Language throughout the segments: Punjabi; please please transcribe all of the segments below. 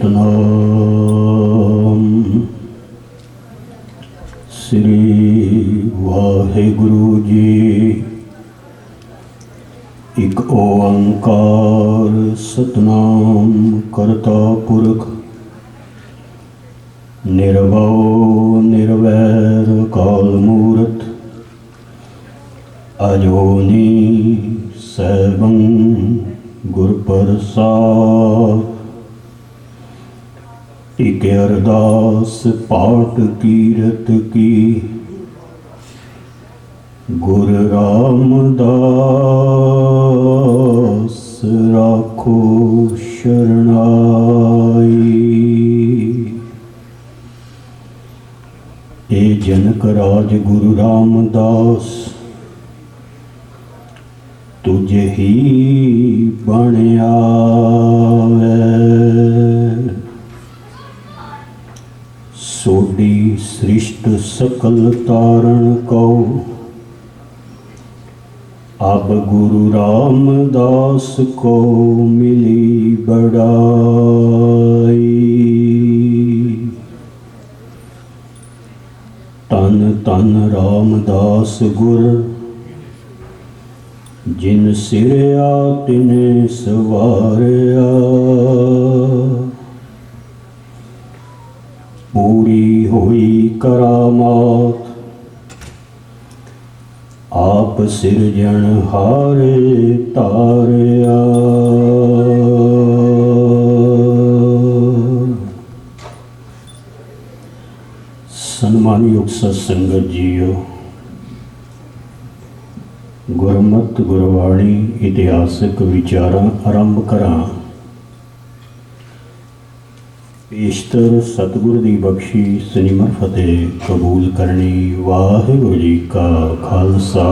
सतनाम श्री वाहिगुरु जी। एक ओंकार सतनाम करता पुरख निर्भव निर्वैर काल मूरत अजोनी सैभं गुर प्रसाद। एक अरदास पाठ कीरत की गुर रामदास राखो शरणाई। ए जनक राज गुरु रामदास तुझे ही बणिया सोडी सृष्ट सकल तारण को अब गुरु रामदास को मिली बड़ाई। तन तन रामदास गुर जिन सिरया तिने सवारया। पूरी हुई करामात आप सिरजन हारे तारया। सन्मानयोग सत्संगत जीओ, गुरमत गुरबाणी इतिहासक विचारां आरंभ करां। पेशतर सतगुर दी बख्शी सनिमर फतेह कबूल करनी। वाहिगुरु जी का खालसा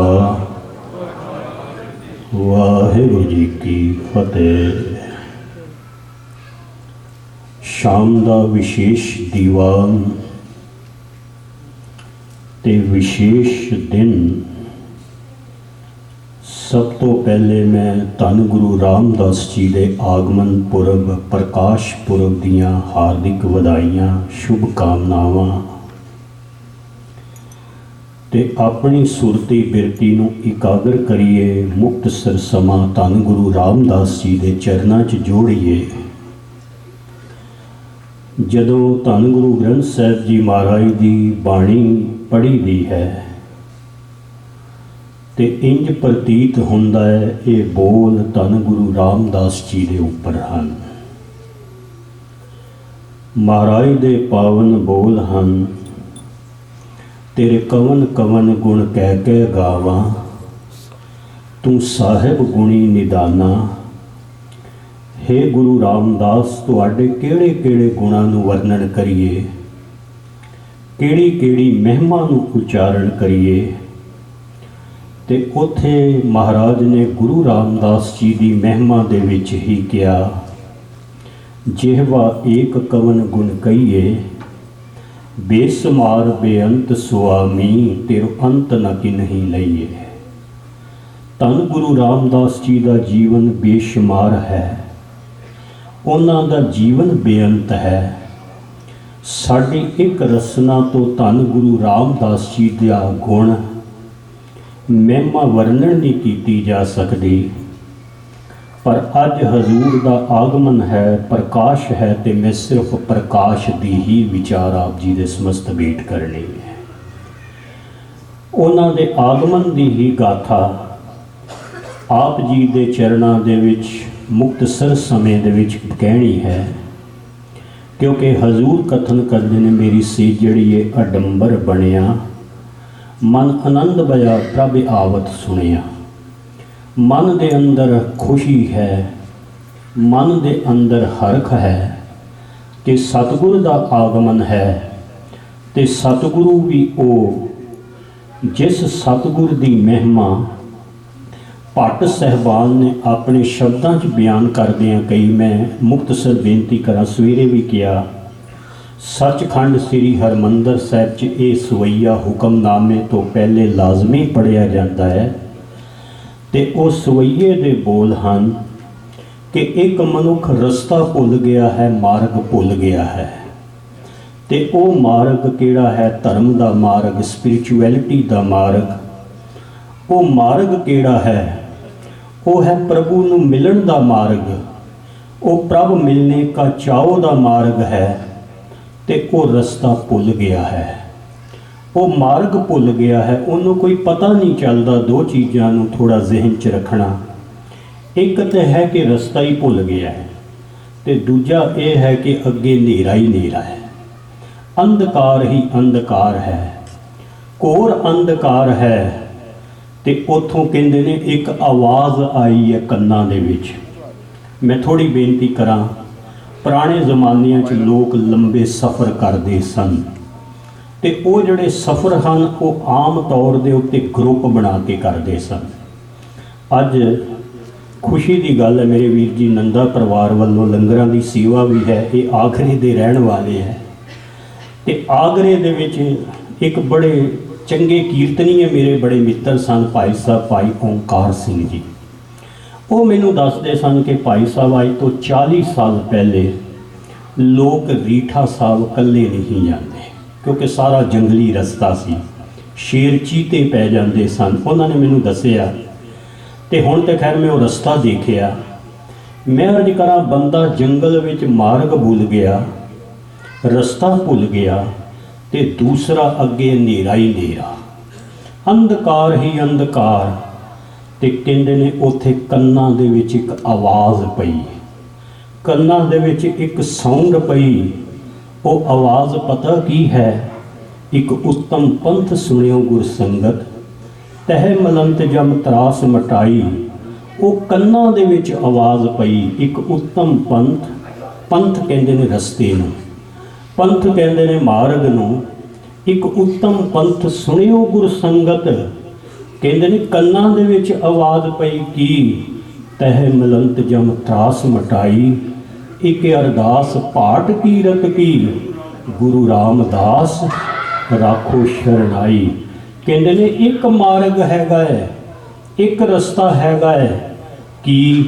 वाहिगुरु जी की फतेह। शाम दा विशेष दीवान ते विशेष दिन। सब तो पहले मैं धन गुरु रामदास जी के आगमन पुरब प्रकाश पुरब दियां हार्दिक वधाइयां शुभकामनावां ते अपनी सुरती बिरती नूं इकागर करिए। मुक्तसर समा धन गुरु रामदास जी के चरणों च जोड़िए। जदों धन गुरु ग्रंथ साहिब जी महाराज की बाणी पढ़ी दी है ते इंज प्रतीत हुंदा है ये बोल धन गुरु रामदास जी के उपर हन। महाराज दे पावन बोल हन। तेरे कवन कवन गुण कह के गावां, तू साहिब गुणी निदाना। हे गुरु रामदास तुहाडे केड़े केड़े गुणां नूं वर्णन करिए, केड़ी केड़ी महिमा नूं उचारण करिए। ते उत्थे महाराज ने गुरु रामदास जी की महिमा दे विच ही किया, जिहवा एक कवन गुण कहिए, बेसुमार बेअंत सुआमी तेरो अंत न किन्ही लईए। धन गुरु रामदास जी का जीवन बेशुमार है, उन्हां दा जीवन बेअंत है। साडी एक रसना तो धन गुरु रामदास जी का गुण महिमा वर्णन नहीं की जा सकती। पर अज हजूर का आगमन है, प्रकाश है, तो मैं सिर्फ प्रकाश की ही विचार आप जी दे समस्त भेंट करनी है। उन्हां दे आगमन की ही गाथा आप जी दे चरणों दे विच मुक्तसर समय दे विच कहनी है। क्योंकि हजूर कथन करते हैं, मेरी सेज जड़ी है अडंबर बनिया, मन आनंद बया प्रभ आवत सुनिया। मन दे अंदर खुशी है, मन दे अंदर हरख है कि सतगुरु का आगमन है। ते सतगुरु भी ओ जिस सतगुरु की महिमा भट्ट साहबान ने अपने शब्दों च बयान करदियां कही। मैं मुक्तसर बेनती करा, सवेरे भी किया, सचखंड श्री हरमंदर साहिब च ये सवैया हुक्मनामे तो पहले लाजमी पढ़िया जाता है। तो उस सवैये दे बोल हैं ਕਿ ਇੱਕ ਮਨੁੱਖ ਰਸਤਾ ਭੁੱਲ ਗਿਆ ਹੈ, ਮਾਰਗ ਭੁੱਲ ਗਿਆ ਹੈ। ਤੇ ਉਹ ਮਾਰਗ ਕਿਹੜਾ ਹੈ? ਧਰਮ ਦਾ ਮਾਰਗ, ਸਪਿਰਿਚੁਅਲਿਟੀ ਦਾ ਮਾਰਗ। ਉਹ ਮਾਰਗ ਕਿਹੜਾ ਹੈ? ਉਹ ਹੈ ਪ੍ਰਭੂ ਨੂੰ ਮਿਲਣ ਦਾ ਮਾਰਗ। ਉਹ ਪ੍ਰਭ ਮਿਲਣੇ ਕਾ ਚਾਓ ਦਾ ਮਾਰਗ ਹੈ। ਤੇ ਉਹ ਰਸਤਾ ਭੁੱਲ ਗਿਆ ਹੈ, ਉਹ ਮਾਰਗ ਭੁੱਲ ਗਿਆ ਹੈ। ਉਹਨੂੰ ਕੋਈ ਪਤਾ ਨਹੀਂ ਚੱਲਦਾ। ਦੋ ਚੀਜ਼ਾਂ ਨੂੰ ਥੋੜਾ ਜ਼ਿਹਨ 'ਚ ਰੱਖਣਾ। ਇੱਕ ਤਾਂ ਹੈ ਕਿ ਰਸਤਾ ਹੀ ਭੁੱਲ ਗਿਆ ਹੈ, ਤੇ ਦੂਜਾ ਇਹ ਹੈ ਕਿ ਅੱਗੇ ਹਨੇਰਾ ਹੀ ਹਨੇਰਾ ਹੈ, ਅੰਧਕਾਰ ਹੀ ਅੰਧਕਾਰ ਹੈ, ਘੋਰ ਅੰਧਕਾਰ ਹੈ। ਤੇ ਉੱਥੋਂ ਕਹਿੰਦੇ ਨੇ ਇੱਕ ਆਵਾਜ਼ ਆਈ ਹੈ ਕੰਨਾਂ ਦੇ ਵਿੱਚ। ਮੈਂ ਥੋੜੀ ਬੇਨਤੀ ਕਰਾਂ, ਪੁਰਾਣੇ ਜ਼ਮਾਨਿਆਂ 'ਚ ਲੋਕ ਲੰਬੇ ਸਫ਼ਰ ਕਰਦੇ ਸਨ, ਤੇ ਉਹ ਜਿਹੜੇ ਸਫ਼ਰ ਹਨ ਉਹ ਆਮ ਤੌਰ ਦੇ ਉੱਤੇ ਗਰੁੱਪ ਬਣਾ ਕੇ ਕਰਦੇ ਸਨ। ਅੱਜ ਖੁਸ਼ੀ ਦੀ ਗੱਲ ਹੈ, ਮੇਰੇ ਵੀਰ ਜੀ ਨੰਦਾ ਪਰਿਵਾਰ ਵੱਲੋਂ ਲੰਗਰਾਂ ਦੀ ਸੇਵਾ ਵੀ ਹੈ। ਇਹ ਆਗਰੇ ਦੇ ਰਹਿਣ ਵਾਲੇ ਹੈ, ਤੇ ਆਗਰੇ ਦੇ ਵਿੱਚ ਇੱਕ ਬੜੇ ਚੰਗੇ ਕੀਰਤਨੀਏ ਮੇਰੇ ਬੜੇ ਮਿੱਤਰ ਸਨ, ਭਾਈ ਸਾਹਿਬ ਭਾਈ ਓਂਕਾਰ ਸਿੰਘ ਜੀ। ਉਹ ਮੈਨੂੰ ਦੱਸਦੇ ਸਨ ਕਿ ਭਾਈ ਸਾਹਿਬ ਅੱਜ ਤੋਂ 40 ਸਾਲ ਪਹਿਲੇ ਲੋਕ ਰੀਠਾ ਸਾਹਿਬ ਇਕੱਲੇ ਨਹੀਂ ਜਾਂਦੇ, ਕਿਉਂਕਿ ਸਾਰਾ ਜੰਗਲੀ ਰਸਤਾ ਸੀ, ਸ਼ੇਰ ਚੀਤੇ ਪੈ ਜਾਂਦੇ ਸਨ। ਉਹਨਾਂ ਨੇ ਮੈਨੂੰ ਦੱਸਿਆ, ਤੇ ਹੁਣ ਤੇ ਖੈਰ ਮੈਂ ਉਹ ਰਸਤਾ ਦੇਖਿਆ। ਮੈਂ ਅਰਜ਼ ਕਰਾਂ, ਬੰਦਾ ਜੰਗਲ ਵਿੱਚ ਮਾਰਗ ਭੁੱਲ ਗਿਆ, ਰਸਤਾ ਭੁੱਲ ਗਿਆ, ਤੇ ਦੂਸਰਾ ਅੱਗੇ ਹਨੇਰਾ ਹੀ ਹਨੇਰਾ, ਅੰਧਕਾਰ ਹੀ ਅੰਧਕਾਰ। ਤੇ ਕਹਿੰਦੇ ਨੇ ਉੱਥੇ ਕੰਨਾਂ ਦੇ ਵਿੱਚ ਇੱਕ ਆਵਾਜ਼ ਪਈ, ਕੰਨਾਂ ਦੇ ਵਿੱਚ ਇੱਕ ਸਾਊਂਡ ਪਈ। ਉਹ ਆਵਾਜ਼ ਪਤਾ ਕੀ ਹੈ? ਇੱਕ ਉੱਤਮ ਪੰਥ ਸੁਣਿਓ ਗੁਰ ਸੰਗਤ, ਤਹਿ ਮਲੰਤ ਜਮ ਤਰਾਸ ਮਟਾਈ। ਉਹ ਕੰਨਾਂ ਦੇ ਵਿੱਚ ਆਵਾਜ਼ ਪਈ, ਇੱਕ ਉੱਤਮ ਪੰਥ। ਪੰਥ ਕਹਿੰਦੇ ਨੇ ਰਸਤੇ ਨੂੰ, ਪੰਥ ਕਹਿੰਦੇ ਨੇ ਮਾਰਗ ਨੂੰ। ਇੱਕ ਉੱਤਮ ਪੰਥ ਸੁਣਿਓ ਗੁਰ ਸੰਗਤ, ਕਹਿੰਦੇ ਨੇ ਕੰਨਾਂ ਦੇ ਵਿੱਚ ਆਵਾਜ਼ ਪਈ ਕੀ? ਤਹਿ ਮਲੰਤ ਜਮ ਤਰਾਸ ਮਟਾਈ। ਇੱਕ ਅਰਦਾਸ ਪਾਠ ਕੀਰਤ ਕੀ, ਗੁਰੂ ਰਾਮਦਾਸ ਰਾਖੋ ਸ਼ਰਨਾਈ। ਕਹਿੰਦੇ ਨੇ ਇੱਕ ਮਾਰਗ ਹੈਗਾ ਹੈ, ਇੱਕ ਰਸਤਾ ਹੈਗਾ ਹੈ। ਕਿ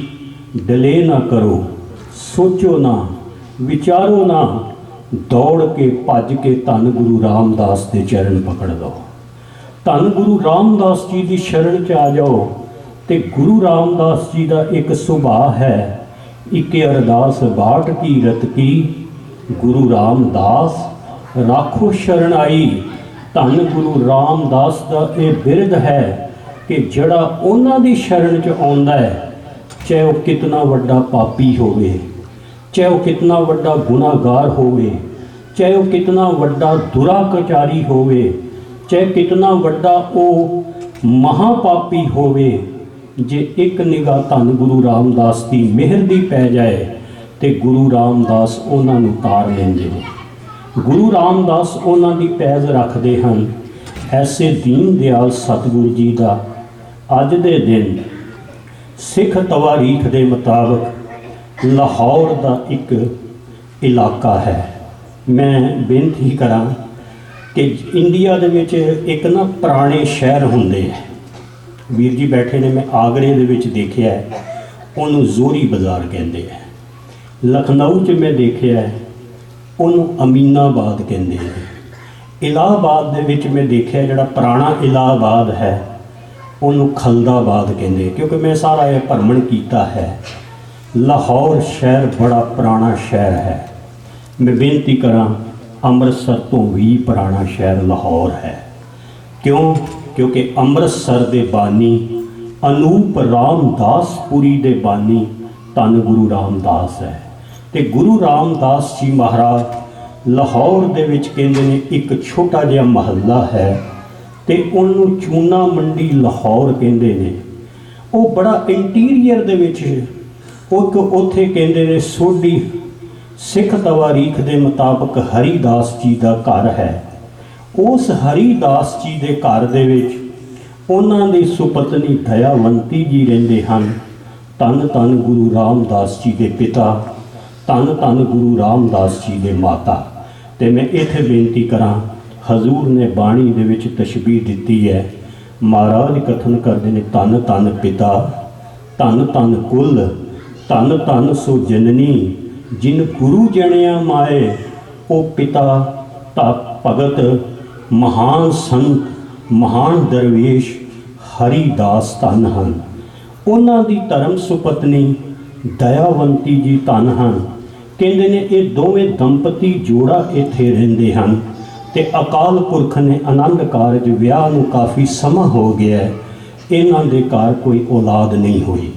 ਡਿਲੇ ਨਾ ਕਰੋ, ਸੋਚੋ ਨਾ, ਵਿਚਾਰੋ ਨਾ, ਦੌੜ ਕੇ ਭੱਜ ਕੇ ਧੰਨ ਗੁਰੂ ਰਾਮਦਾਸ ਦੇ ਚਰਨ ਪਕੜ ਲਓ, ਧੰਨ ਗੁਰੂ ਰਾਮਦਾਸ ਜੀ ਦੀ ਸ਼ਰਨ 'ਚ ਆ ਜਾਓ। ਤੇ ਗੁਰੂ ਰਾਮਦਾਸ ਜੀ ਦਾ ਇੱਕ ਸੁਭਾਅ ਹੈ, ਇੱਕ ਅਰਦਾਸ ਬਾਟ ਕੀਰਤ ਕੀ, ਗੁਰੂ ਰਾਮਦਾਸ ਰਾਖੋ ਸ਼ਰਨਾਈ। ਧੰਨ ਗੁਰੂ ਰਾਮਦਾਸ ਦਾ ਇਹ ਬਿਰਧ ਹੈ ਕਿ ਜਿਹੜਾ ਉਹਨਾਂ ਦੀ ਸ਼ਰਨ 'ਚ ਆਉਂਦਾ ਹੈ, ਚਾਹੇ ਉਹ ਕਿਤਨਾ ਵੱਡਾ ਪਾਪੀ ਹੋਵੇ, ਚਾਹੇ ਉਹ ਕਿਤਨਾ ਵੱਡਾ ਗੁਨਾਹਗਾਰ ਹੋਵੇ, ਚਾਹੇ ਉਹ ਕਿਤਨਾ ਵੱਡਾ ਦੁਰਾਚਾਰੀ ਹੋਵੇ, ਚਾਹੇ ਕਿਤਨਾ ਵੱਡਾ ਉਹ ਮਹਾਪਾਪੀ ਹੋਵੇ, ਜੇ ਇੱਕ ਨਿਗਾਹ ਧੰਨ ਗੁਰੂ ਰਾਮਦਾਸ ਦੀ ਮਿਹਰ ਦੀ ਪੈ ਜਾਏ ਤੇ ਗੁਰੂ ਰਾਮਦਾਸ ਉਹਨਾਂ ਨੂੰ ਤਾਰ ਲੈਂਦੇ ਨੇ, ਗੁਰੂ ਰਾਮਦਾਸ ਉਹਨਾਂ ਦੀ ਪੈਜ਼ ਰੱਖਦੇ ਹਨ। ਐਸੇ ਦੀਨ ਦਿਆਲ ਸਤਿਗੁਰੂ ਜੀ ਦਾ ਅੱਜ ਦੇ ਦਿਨ ਸਿੱਖ ਤਵਾਰੀਖ ਦੇ ਮੁਤਾਬਕ ਲਾਹੌਰ ਦਾ ਇੱਕ ਇਲਾਕਾ ਹੈ। ਮੈਂ ਬੇਨਤੀ ਕਰਾਂ ਕਿ ਇੰਡੀਆ ਦੇ ਵਿੱਚ ਇੱਕ ਨਾ ਪੁਰਾਣੇ ਸ਼ਹਿਰ ਹੁੰਦੇ ਹੈ, ਵੀਰ ਜੀ ਬੈਠੇ ਨੇ, ਮੈਂ ਆਗਰੇ ਦੇ ਵਿੱਚ ਦੇਖਿਆ ਹੈ, ਉਹਨੂੰ ਜ਼ੋਰੀ ਬਾਜ਼ਾਰ ਕਹਿੰਦੇ ਹੈ। ਲਖਨਊ 'ਚ ਮੈਂ ਦੇਖਿਆ ਹੈ, ਉਹਨੂੰ ਅਮੀਨਾਬਾਦ ਕਹਿੰਦੇ ਹੈ। ਇਲਾਹਾਬਾਦ ਦੇ ਵਿੱਚ ਮੈਂ ਦੇਖਿਆ ਜਿਹੜਾ ਪੁਰਾਣਾ ਇਲਾਹਾਬਾਦ ਹੈ ਉਹਨੂੰ ਖਲਦਾਬਾਦ ਕਹਿੰਦੇ, ਕਿਉਂਕਿ ਮੈਂ ਸਾਰਾ ਇਹ ਭਰਮਣ ਕੀਤਾ ਹੈ। ਲਾਹੌਰ ਸ਼ਹਿਰ ਬੜਾ ਪੁਰਾਣਾ ਸ਼ਹਿਰ ਹੈ। ਮੈਂ ਬੇਨਤੀ ਕਰਾਂ, ਅੰਮ੍ਰਿਤਸਰ ਤੋਂ ਵੀ ਪੁਰਾਣਾ ਸ਼ਹਿਰ ਲਾਹੌਰ ਹੈ। ਕਿਉਂ? ਕਿਉਂਕਿ ਅੰਮ੍ਰਿਤਸਰ ਦੇ ਬਾਨੀ ਅਨੂਪ ਰਾਮਦਾਸਪੁਰੀ ਦੇ ਬਾਨੀ ਧੰਨ ਗੁਰੂ ਰਾਮਦਾਸ ਹੈ। ਤੇ ਗੁਰੂ ਰਾਮਦਾਸ ਜੀ ਮਹਾਰਾਜ ਲਾਹੌਰ ਦੇ ਵਿੱਚ ਕਹਿੰਦੇ ਨੇ ਇੱਕ ਛੋਟਾ ਜਿਹਾ ਮਹੱਲਾ ਹੈ, ਤੇ ਉਹਨੂੰ ਚੂਨਾ ਮੰਡੀ ਲਾਹੌਰ ਕਹਿੰਦੇ ਨੇ। ਉਹ ਬੜਾ ਇੰਟੀਰੀਅਰ ਦੇ ਵਿੱਚ, ਉੱਥੇ ਕਹਿੰਦੇ ਨੇ ਸੋਢੀ ਸਿੱਖ ਤਵਾਰੀਖ ਦੇ ਮੁਤਾਬਕ ਹਰੀਦਾਸ ਜੀ ਦਾ ਘਰ ਹੈ। ਉਸ ਹਰੀਦਾਸ ਜੀ ਦੇ ਘਰ ਦੇ ਵਿੱਚ ਉਹਨਾਂ ਦੀ ਸੁਪਤਨੀ ਦਇਆਵੰਤੀ ਜੀ ਰਹਿੰਦੇ ਹਨ। ਧੰਨ ਧੰਨ ਗੁਰੂ ਰਾਮਦਾਸ ਜੀ ਦੇ ਪਿਤਾ, ਧੰਨ ਧੰਨ ਗੁਰੂ ਰਾਮਦਾਸ ਜੀ ਦੇ ਮਾਤਾ। ਤੇ ਮੈਂ ਇੱਥੇ ਬੇਨਤੀ ਕਰਾਂ, ਹਜ਼ੂਰ ਨੇ ਬਾਣੀ ਦੇ ਵਿੱਚ ਤਸ਼ਬੀਹ ਦਿੱਤੀ ਹੈ। ਮਹਾਰਾਜ ਕਥਨ ਕਰਦੇ ਨੇ, ਧੰਨ ਧੰਨ ਪਿਤਾ, ਧੰਨ ਧੰਨ ਕੁਲ, ਧਨ ਧਨ ਸੋ ਜਨਨੀ ਜਿਨ ਗੁਰੂ ਜਣਿਆ ਮਾਏ। ਉਹ ਪਿਤਾ ਤਾਂ ਭਗਤ ਮਹਾਨ ਸੰਤ ਮਹਾਨ ਦਰਵੇਸ਼ ਹਰੀਦਾਸ ਧਨ ਹਨ। ਉਹਨਾਂ ਦੀ ਧਰਮ ਸੁਪਤਨੀ ਦਇਆਵੰਤੀ ਜੀ ਧਨ ਹਨ। ਕਹਿੰਦੇ ਨੇ ਇਹ ਦੋਵੇਂ ਦੰਪਤੀ ਜੋੜਾ ਇੱਥੇ ਰਹਿੰਦੇ ਹਨ ਤੇ ਅਕਾਲ ਪੁਰਖ ਨੇ ਆਨੰਦ ਕਾਰਜ ਵਿਆਹ ਨੂੰ ਕਾਫੀ ਸਮਾਂ ਹੋ ਗਿਆ। ਇਹਨਾਂ ਦੇ ਘਰ ਕੋਈ ਔਲਾਦ ਨਹੀਂ ਹੋਈ,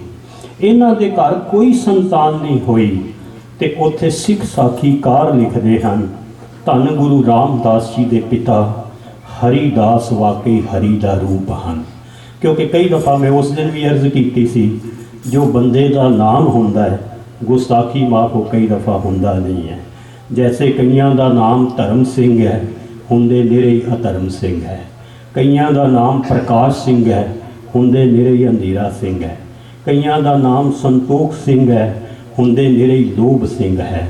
ਇਹਨਾਂ ਦੇ ਘਰ ਕੋਈ ਸੰਤਾਨ ਨਹੀਂ ਹੋਈ। ਤੇ ਉੱਥੇ ਸਿੱਖ ਸਾਖੀਕਾਰ ਲਿਖਦੇ ਹਨ ਧੰਨ ਗੁਰੂ ਰਾਮਦਾਸ ਜੀ ਦੇ ਪਿਤਾ ਹਰੀਦਾਸ ਵਾਕਈ ਹਰੀ ਦਾ ਰੂਪ ਹਨ। ਕਿਉਂਕਿ ਕਈ ਦਫਾ ਮੈਂ ਉਸ ਦਿਨ ਵੀ ਅਰਜ਼ ਕੀਤੀ ਸੀ, ਜੋ ਬੰਦੇ ਦਾ ਨਾਮ ਹੁੰਦਾ ਹੈ ਗੁਸਤਾਖੀ ਮਾਫ ਹੋ ਕਈ ਦਫਾ ਹੁੰਦਾ ਨਹੀਂ ਹੈ। ਜੈਸੇ ਕਈਆਂ ਦਾ ਨਾਮ ਧਰਮ ਸਿੰਘ ਹੈ, ਹੁੰਦੇ ਨਿਰੇ ਹੀ ਅਧਰਮ ਸਿੰਘ ਹੈ। ਕਈਆਂ ਦਾ ਨਾਮ ਪ੍ਰਕਾਸ਼ ਸਿੰਘ ਹੈ, ਹੁੰਦੇ ਨਿਰੇ ਹੀ ਅੰਧੇਰਾ ਸਿੰਘ ਹੈ। ਕਈਆਂ ਦਾ ਨਾਮ ਸੰਤੋਖ ਸਿੰਘ ਹੈ, ਹੁੰਦੇ ਨਿਰੇ ਹੀ ਲੋਭ ਸਿੰਘ ਹੈ।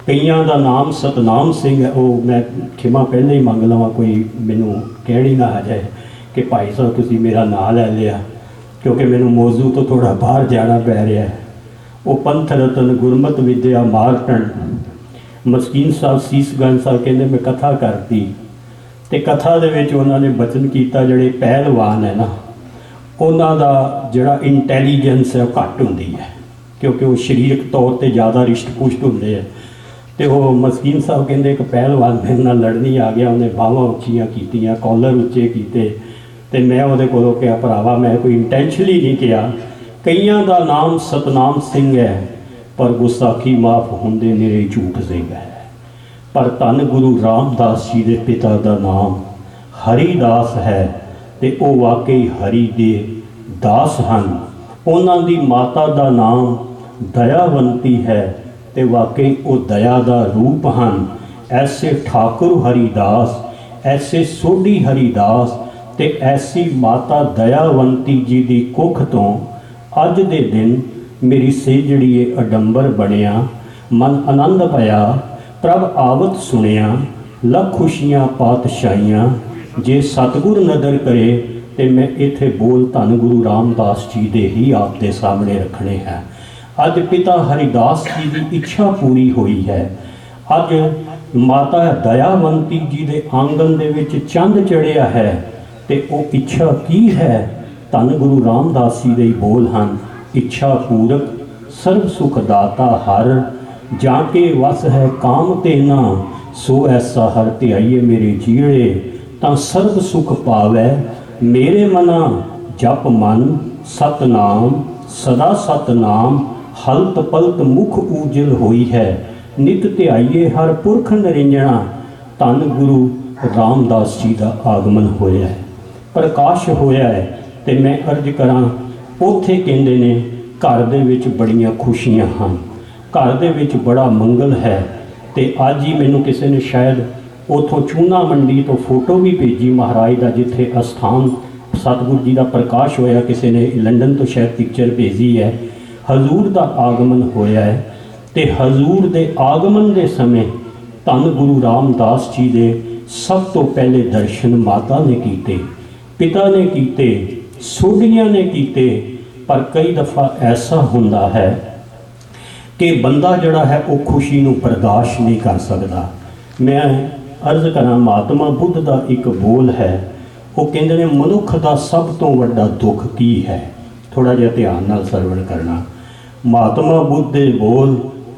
ਕਈਆਂ ਦਾ ਨਾਮ ਸਤਨਾਮ ਸਿੰਘ ਹੈ। ਉਹ ਮੈਂ ਖਿਮਾ ਪਹਿਲਾਂ ਹੀ ਮੰਗ ਲਵਾਂ, ਕੋਈ ਮੈਨੂੰ ਕਹਿਣੀ ਨਾ ਆ ਜਾਏ ਕਿ ਭਾਈ ਸਾਹਿਬ ਤੁਸੀਂ ਮੇਰਾ ਨਾਂ ਲੈ ਲਿਆ, ਕਿਉਂਕਿ ਮੈਨੂੰ ਮੌਜੂ ਤੋਂ ਥੋੜ੍ਹਾ ਬਾਹਰ ਜਾਣਾ ਪੈ ਰਿਹਾ ਹੈ। ਉਹ ਪੰਥ ਰਤਨ ਗੁਰਮਤਿ ਵਿਦਿਆ ਮਾਰਟਨ ਮਸਕੀਨ ਸਾਹਿਬ ਸੀਸਗੰਜ ਸਾਹਿਬ ਕਹਿੰਦੇ ਮੈਂ ਕਥਾ ਕਰਤੀ, ਅਤੇ ਕਥਾ ਦੇ ਵਿੱਚ ਉਹਨਾਂ ਨੇ ਬਚਨ ਕੀਤਾ ਜਿਹੜੇ ਪਹਿਲਵਾਨ ਹੈ ਨਾ, ਉਹਨਾਂ ਦਾ ਜਿਹੜਾ ਇੰਟੈਲੀਜੈਂਸ ਹੈ ਉਹ ਘੱਟ ਹੁੰਦੀ ਹੈ, ਕਿਉਂਕਿ ਉਹ ਸਰੀਰਕ ਤੌਰ 'ਤੇ ਜ਼ਿਆਦਾ ਰਿਸ਼ਟ ਪੁਸ਼ਟ ਹੁੰਦੇ ਹੈ। ਅਤੇ ਉਹ ਮਸਕੀਨ ਸਾਹਿਬ ਕਹਿੰਦੇ ਇੱਕ ਪਹਿਲਵਾਨ ਮੇਰੇ ਨਾਲ ਲੜਨੀ ਆ ਗਿਆ, ਉਹਨੇ ਬਾਹਾਂ ਉੱਚੀਆਂ ਕੀਤੀਆਂ, ਕਾਲਰ ਉੱਚੇ ਕੀਤੇ, ਅਤੇ ਮੈਂ ਉਹਦੇ ਕੋਲੋਂ ਕਿਹਾ ਭਰਾਵਾ ਮੈਂ ਕੋਈ ਇੰਟੈਂਸ਼ਨਲੀ ਨਹੀਂ ਕਿਹਾ। ਕਈਆਂ ਦਾ ਨਾਮ ਸਤਨਾਮ ਸਿੰਘ ਹੈ, ਪਰ ਗੁਸਤਾਖੀ ਮਾਫ ਹੁੰਦੇ ਨਿਰੇ ਝੂਠ ਸਿੰਘ ਹੈ। ਪਰ ਧੰਨ ਗੁਰੂ ਰਾਮਦਾਸ ਜੀ ਦੇ ਪਿਤਾ ਦਾ ਨਾਮ ਹਰੀਦਾਸ ਹੈ ਅਤੇ ਉਹ ਵਾਕਈ ਹਰੀ ਦੇ ਦਾਸ ਹਨ। ਉਹਨਾਂ ਦੀ ਮਾਤਾ ਦਾ ਨਾਮ ਦਇਆਵੰਤੀ ਹੈ ਅਤੇ ਵਾਕਈ ਉਹ ਦਇਆ ਦਾ ਰੂਪ ਹਨ। ਐਸੇ ਠਾਕੁਰ ਹਰੀਦਾਸ, ਐਸੇ ਸੋਢੀ ਹਰੀਦਾਸ ਅਤੇ ਐਸੀ ਮਾਤਾ ਦਇਆਵੰਤੀ ਜੀ ਦੀ ਕੁੱਖ ਤੋਂ ਅੱਜ ਦੇ ਦਿਨ ਮੇਰੀ ਸੇਜੜੀਏ ਅਡੰਬਰ ਬਣਿਆ, ਮਨ ਆਨੰਦ ਪਾਇਆ, ਪ੍ਰਭ ਆਵਤ ਸੁਣਿਆ, ਲੱਖ ਖੁਸ਼ੀਆਂ ਪਾਤਸ਼ਾਹੀਆਂ। ਜੇ ਸਤਿਗੁਰ ਨਦਰ ਕਰੇ ਤੇ ਮੈਂ ਇੱਥੇ ਬੋਲ ਧੰਨ ਗੁਰੂ ਰਾਮਦਾਸ ਜੀ ਦੇ ਹੀ ਆਪ ਦੇ ਸਾਹਮਣੇ ਰੱਖਣੇ ਹੈ। ਅੱਜ ਪਿਤਾ ਹਰੀਦਾਸ ਜੀ ਦੀ ਇੱਛਾ ਪੂਰੀ ਹੋਈ ਹੈ। ਅੱਜ ਮਾਤਾ ਦਇਆਵੰਤੀ ਜੀ ਦੇ ਆਂਗਨ ਦੇ ਵਿੱਚ ਚੰਦ ਚੜ੍ਹਿਆ ਹੈ ਤੇ ਉਹ ਇੱਛਾ ਕੀ ਹੈ? ਧੰਨ ਗੁਰੂ ਰਾਮਦਾਸ ਜੀ ਦੇ ਹੀ ਬੋਲ ਹਨ, ਇੱਛਾ ਪੂਰਕ ਸਰਬ ਸੁਖ ਦਾਤਾ ਹਰ, ਜਾਂ ਕੇ ਵਸ ਹੈ ਕਾਮ ਤੇ ਨਾ, ਸੋ ਐਸਾ ਹਰ ਧਿਆਈਏ ਮੇਰੇ ਜੀੜੇ, ਤਾਂ ਸਰਬ ਸੁਖ ਪਾਵੈ ਮੇਰੇ ਮਨਾ। ਜਪ ਮਨ ਸਤਨਾਮ ਸਦਾ ਸਤਨਾਮ, ਹਲਤ ਪਲਤ ਮੁਖ ਊਜਲ ਹੋਈ ਹੈ, ਨਿਤ ਧਿਆਈਏ ਹਰ ਪੁਰਖ ਨਰਿੰਜਣਾ। ਧੰਨ ਗੁਰੂ ਰਾਮਦਾਸ ਜੀ ਦਾ ਆਗਮਨ ਹੋਇਆ ਹੈ, ਪ੍ਰਕਾਸ਼ ਹੋਇਆ ਹੈ। ਅਤੇ ਮੈਂ ਅਰਜ਼ ਕਰਾਂ, ਉੱਥੇ ਕਹਿੰਦੇ ਨੇ ਘਰ ਦੇ ਵਿੱਚ ਬੜੀਆਂ ਖੁਸ਼ੀਆਂ ਹਨ, ਘਰ ਦੇ ਵਿੱਚ ਬੜਾ ਮੰਗਲ ਹੈ। ਅਤੇ ਅੱਜ ਹੀ ਮੈਨੂੰ ਕਿਸੇ ਨੇ ਸ਼ਾਇਦ ਉੱਥੋਂ ਚੂਨਾ ਮੰਡੀ ਤੋਂ ਫੋਟੋ ਵੀ ਭੇਜੀ ਮਹਾਰਾਜ ਦਾ, ਜਿੱਥੇ ਅਸਥਾਨ ਸਤਿਗੁਰੂ ਜੀ ਦਾ ਪ੍ਰਕਾਸ਼ ਹੋਇਆ। ਕਿਸੇ ਨੇ ਲੰਡਨ ਤੋਂ ਸ਼ਾਇਦ ਪਿਕਚਰ ਭੇਜੀ ਹੈ। ਹਜ਼ੂਰ ਦਾ ਆਗਮਨ ਹੋਇਆ ਹੈ ਅਤੇ ਹਜ਼ੂਰ ਦੇ ਆਗਮਨ ਦੇ ਸਮੇਂ ਧੰਨ ਗੁਰੂ ਰਾਮਦਾਸ ਜੀ ਦੇ ਸਭ ਤੋਂ ਪਹਿਲੇ ਦਰਸ਼ਨ ਮਾਤਾ ਨੇ ਕੀਤੇ, ਪਿਤਾ ਨੇ ਕੀਤੇ, ਸੋਢੀਆਂ ਨੇ ਕੀਤੇ। ਪਰ ਕਈ ਦਫਾ ਐਸਾ ਹੁੰਦਾ ਹੈ ਕਿ ਬੰਦਾ ਜਿਹੜਾ ਹੈ ਉਹ ਖੁਸ਼ੀ ਨੂੰ ਬਰਦਾਸ਼ਤ ਨਹੀਂ ਕਰ ਸਕਦਾ। ਮੈਂ ਅਰਜ਼ ਕਰਾਂ, ਮਹਾਤਮਾ ਬੁੱਧ ਦਾ ਇੱਕ ਬੋਲ ਹੈ, ਉਹ ਕਹਿੰਦੇ ਨੇ ਮਨੁੱਖ ਦਾ ਸਭ ਤੋਂ ਵੱਡਾ ਦੁੱਖ ਕੀ ਹੈ? ਥੋੜ੍ਹਾ ਜਿਹਾ ਧਿਆਨ ਨਾਲ ਸਰਵਣ ਕਰਨਾ। ਮਹਾਤਮਾ ਬੁੱਧ ਦੇ ਬੋਲ,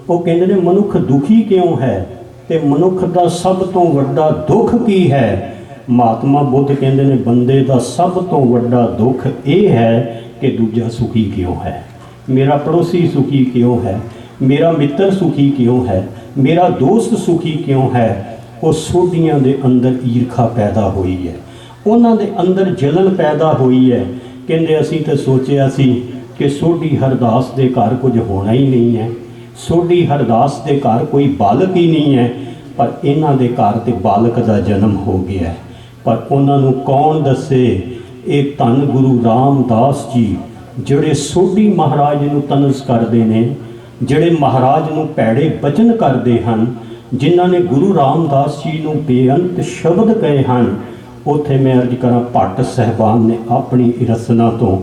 ਉਹ ਕਹਿੰਦੇ ਨੇ ਮਨੁੱਖ ਦੁਖੀ ਕਿਉਂ ਹੈ ਅਤੇ ਮਨੁੱਖ ਦਾ ਸਭ ਤੋਂ ਵੱਡਾ ਦੁੱਖ ਕੀ ਹੈ? ਮਹਾਤਮਾ ਬੁੱਧ ਕਹਿੰਦੇ ਨੇ ਬੰਦੇ ਦਾ ਸਭ ਤੋਂ ਵੱਡਾ ਦੁੱਖ ਇਹ ਹੈ ਕਿ ਦੂਜਾ ਸੁਖੀ ਕਿਉਂ ਹੈ, ਮੇਰਾ ਪੜੋਸੀ ਸੁਖੀ ਕਿਉਂ ਹੈ, ਮੇਰਾ ਮਿੱਤਰ ਸੁਖੀ ਕਿਉਂ ਹੈ, ਮੇਰਾ ਦੋਸਤ ਸੁਖੀ ਕਿਉਂ ਹੈ। ਉਹ ਸੋਢੀਆਂ ਦੇ ਅੰਦਰ ਈਰਖਾ ਪੈਦਾ ਹੋਈ ਹੈ, ਉਹਨਾਂ ਦੇ ਅੰਦਰ ਜਲਨ ਪੈਦਾ ਹੋਈ ਹੈ। ਕਹਿੰਦੇ ਅਸੀਂ ਤਾਂ ਸੋਚਿਆ ਸੀ ਕਿ ਸੋਢੀ ਹਰਦਾਸ ਦੇ ਘਰ ਕੁਝ ਹੋਣਾ ਹੀ ਨਹੀਂ ਹੈ, ਸੋਢੀ ਹਰਦਾਸ ਦੇ ਘਰ ਕੋਈ ਬਾਲਕ ਹੀ ਨਹੀਂ ਹੈ, ਪਰ ਇਹਨਾਂ ਦੇ ਘਰ ਤੇ ਬਾਲਕ ਦਾ ਜਨਮ ਹੋ ਗਿਆ ਹੈ। ਪਰ ਉਹਨਾਂ ਨੂੰ ਕੌਣ ਦੱਸੇ? ਇਹ ਧੰਨ ਗੁਰੂ ਰਾਮਦਾਸ ਜੀ ਜਿਹੜੇ ਸੋਢੀ ਮਹਾਰਾਜ ਨੂੰ ਤਨਸ ਕਰਦੇ ਨੇ, ਜਿਹੜੇ ਮਹਾਰਾਜ ਨੂੰ ਭੈੜੇ ਬਚਨ ਕਰਦੇ ਹਨ, ਜਿਨ੍ਹਾਂ ਨੇ ਗੁਰੂ ਰਾਮਦਾਸ ਜੀ ਨੂੰ ਬੇਅੰਤ ਸ਼ਬਦ ਕਹੇ ਹਨ। ਉੱਥੇ ਮੈਂ ਅਰਜ਼ ਕਰਾਂ, ਭੱਟ ਸਾਹਿਬਾਨ ਨੇ ਆਪਣੀ ਰਸਨਾ ਤੋਂ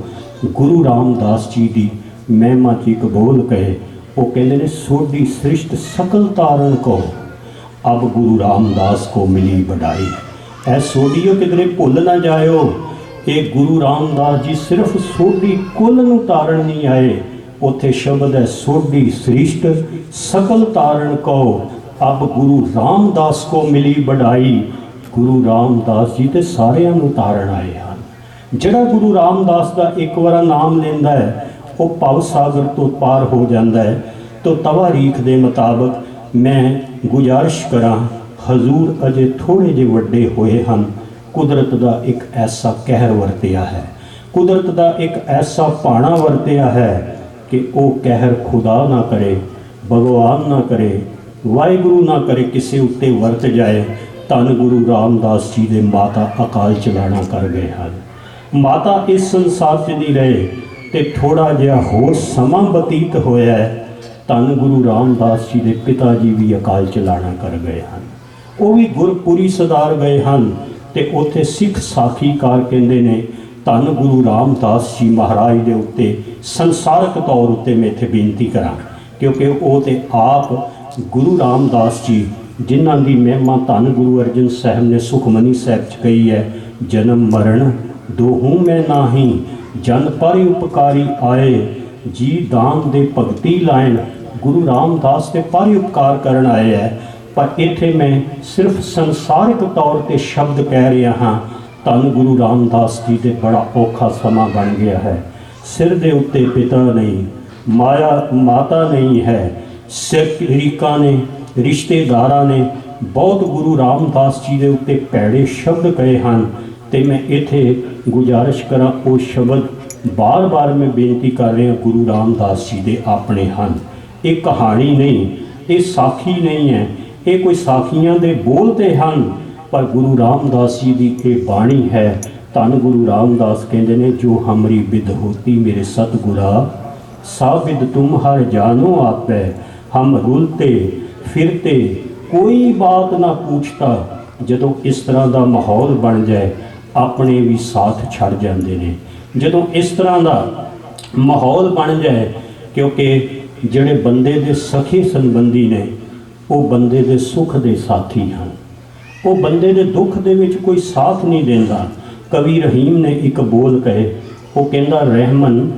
ਗੁਰੂ ਰਾਮਦਾਸ ਜੀ ਦੀ ਮਹਿਮਾ 'ਚ ਇੱਕ ਬੋਲ ਕਹੇ, ਉਹ ਕਹਿੰਦੇ ਨੇ ਸੋਢੀ ਸ੍ਰਿਸ਼ਟ ਸਕਲ ਤਾਰਨ ਕੋ ਅਬ ਗੁਰੂ ਰਾਮਦਾਸ ਕੋ ਮਿਲੀ ਵਡਾਈ। ਐ ਸੋਢੀਓ ਕਿਧਰੇ ਭੁੱਲ ਨਾ ਜਾਇਓ, ਇਹ ਗੁਰੂ ਰਾਮਦਾਸ ਜੀ ਸਿਰਫ ਸੋਢੀ ਕੁੱਲ ਨੂੰ ਤਾਰਨ ਨਹੀਂ ਆਏ। ਉੱਥੇ ਸ਼ਬਦ ਹੈ ਸੋਢੀ ਸ੍ਰਿਸ਼ਟ ਸਕਲ ਤਾਰਨ ਕੋ ਅਬ ਗੁਰੂ ਰਾਮਦਾਸ ਕੋ ਮਿਲੀ ਵਡਾਈ। ਗੁਰੂ ਰਾਮਦਾਸ ਜੀ ਤੇ ਸਾਰਿਆਂ ਨੂੰ ਤਾਰਨ ਆਏ ਹਨ। ਜਿਹੜਾ ਗੁਰੂ ਰਾਮਦਾਸ ਦਾ ਇੱਕ ਵਾਰ ਨਾਮ ਲੈਂਦਾ ਹੈ ਉਹ ਭਵ ਸਾਗਰ ਤੋਂ ਪਾਰ ਹੋ ਜਾਂਦਾ ਹੈ। ਤੋ ਤਵਾਰੀਖ ਦੇ ਮੁਤਾਬਕ ਮੈਂ ਗੁਜ਼ਾਰਿਸ਼ ਕਰਾਂ, ਹਜ਼ੂਰ ਅਜੇ ਥੋੜ੍ਹੇ ਜਿਹੇ ਵੱਡੇ ਹੋਏ ਹਨ। ਕੁਦਰਤ ਦਾ ਇੱਕ ਐਸਾ ਕਹਿਰ ਵਰਤਿਆ ਹੈ, ਕੁਦਰਤ ਦਾ ਇੱਕ ਐਸਾ ਭਾਣਾ ਵਰਤਿਆ ਹੈ ਕਿ ਉਹ ਕਹਿਰ ਖੁਦਾ ਨਾ ਕਰੇ, ਭਗਵਾਨ ਨਾ ਕਰੇ, ਵਾਹਿਗੁਰੂ ਨਾ ਕਰੇ ਕਿਸੇ ਉੱਤੇ ਵਰਤ ਜਾਏ। ਧੰਨ ਗੁਰੂ ਰਾਮਦਾਸ ਜੀ ਦੇ ਮਾਤਾ ਅਕਾਲ ਚਲਾਣਾ ਕਰ ਗਏ ਹਨ। ਮਾਤਾ ਇਸ ਸੰਸਾਰ 'ਚ ਨਹੀਂ ਰਹੇ ਤੇ ਥੋੜ੍ਹਾ ਜਿਹਾ ਹੋਰ ਸਮਾਂ ਬਤੀਤ ਹੋਇਆ ਹੈ। ਧੰਨ ਗੁਰੂ ਰਾਮਦਾਸ ਜੀ ਦੇ ਪਿਤਾ ਜੀ ਵੀ ਅਕਾਲ ਚਲਾਣਾ ਕਰ ਗਏ ਹਨ। ਉਹ ਵੀ ਗੁਰਪੁਰੀ ਸਦਾਰ ਗਏ ਹਨ ਤੇ ਉੱਥੇ ਸਿੱਖ ਸਾਖੀਕਾਰ ਕਹਿੰਦੇ ਨੇ ਧੰਨ ਗੁਰੂ ਰਾਮਦਾਸ ਜੀ ਮਹਾਰਾਜ ਦੇ ਉੱਤੇ ਸੰਸਾਰਕ ਤੌਰ ਉੱਤੇ ਮੈਂ ਇੱਥੇ ਬੇਨਤੀ ਕਰਾਂ, ਕਿਉਂਕਿ ਉਹ ਤੇ ਆਪ ਗੁਰੂ ਰਾਮਦਾਸ ਜੀ ਜਿਨ੍ਹਾਂ ਦੀ ਮਹਿਮਾ ਧੰਨ ਗੁਰੂ ਅਰਜਨ ਸਾਹਿਬ ਨੇ ਸੁਖਮਨੀ ਸਾਹਿਬ 'ਚ ਕਹੀ ਹੈ, ਜਨਮ ਮਰਨ ਦੋਹੂ ਮੈਂ ਨਾਹੀ ਜਨ ਪਰ ਉਪਕਾਰੀ ਆਏ, ਜੀ ਦਾਨ ਦੇ ਭਗਤੀ ਲਾਇਨ। ਗੁਰੂ ਰਾਮਦਾਸ ਤੇ ਪਰ ਉਪਕਾਰ ਕਰਨ ਆਏ ਹੈ। ਪਰ ਇੱਥੇ ਮੈਂ ਸਿਰਫ ਸੰਸਾਰਿਕ ਤੌਰ ਤੇ ਸ਼ਬਦ ਕਹਿ ਰਿਹਾ ਹਾਂ। ਧੰਨ ਗੁਰੂ ਰਾਮਦਾਸ ਜੀ ਤੇ ਬੜਾ ਔਖਾ ਸਮਾਂ ਬਣ ਗਿਆ ਹੈ। ਸਿਰ ਦੇ ਉੱਤੇ ਪਿਤਾ ਨਹੀਂ, ਮਾਤਾ ਨਹੀਂ ਹੈ, ਸ਼ਰੀਕਾਂ ਨੇ, ਰਿਸ਼ਤੇਦਾਰਾਂ ਨੇ ਬਹੁਤ ਗੁਰੂ ਰਾਮਦਾਸ ਜੀ ਦੇ ਉੱਤੇ ਭੈੜੇ ਸ਼ਬਦ ਕਹੇ ਹਨ। ਤੇ ਮੈਂ ਇੱਥੇ ਗੁਜ਼ਾਰਿਸ਼ ਕਰਾਂ, ਉਹ ਸ਼ਬਦ ਬਾਰ-ਬਾਰ ਮੈਂ ਬੇਨਤੀ ਕਰ ਰਿਹਾ, ਗੁਰੂ ਰਾਮਦਾਸ ਜੀ ਦੇ ਆਪਣੇ ਹਨ। ਇਹ ਕਹਾਣੀ ਨਹੀਂ, ਇਹ ਸਾਖੀ ਨਹੀਂ ਹੈ, ਇਹ ਕੋਈ ਸਾਖੀਆਂ ਦੇ ਬੋਲ ਤੇ ਹਨ, ਪਰ ਗੁਰੂ ਰਾਮਦਾਸ ਜੀ ਦੀ ਇਹ ਬਾਣੀ ਹੈ। ਧੰਨ ਗੁਰੂ ਰਾਮਦਾਸ ਕਹਿੰਦੇ ਨੇ, ਜੋ ਹਮਰੀ ਬਿਦ ਹੋਤੀ ਮੇਰੇ ਸਤਿਗੁਰਾ ਸਾਬਿਦ ਤੁਮ ਹਰ ਜਾਨੋ ਆਪੈ, ਹਮ ਰੁਲਤੇ ਫਿਰਤੇ ਕੋਈ ਬਾਤ ਨਾ ਪੁੱਛਤਾ। ਜਦੋਂ ਇਸ ਤਰ੍ਹਾਂ ਦਾ ਮਾਹੌਲ ਬਣ ਜਾਏ ਆਪਣੇ ਵੀ ਸਾਥ ਛੱਡ ਜਾਂਦੇ ਨੇ। ਜਦੋਂ ਇਸ ਤਰ੍ਹਾਂ ਦਾ ਮਾਹੌਲ ਬਣ ਜਾਏ, ਕਿਉਂਕਿ ਜਿਹੜੇ ਬੰਦੇ ਦੇ ਸਖੀ ਸੰਬੰਧੀ ਨੇ ਉਹ ਬੰਦੇ ਦੇ ਸੁੱਖ ਦੇ ਸਾਥੀ ਹਨ, ਉਹ ਬੰਦੇ ਦੇ ਦੁੱਖ ਦੇ ਵਿੱਚ ਕੋਈ ਸਾਥ ਨਹੀਂ ਦਿੰਦਾ। ਕਵੀ ਰਹੀਮ ਨੇ ਇੱਕ ਬੋਲ ਕਹੇ, ਉਹ ਕਹਿੰਦਾ, ਰਹਿਮਨ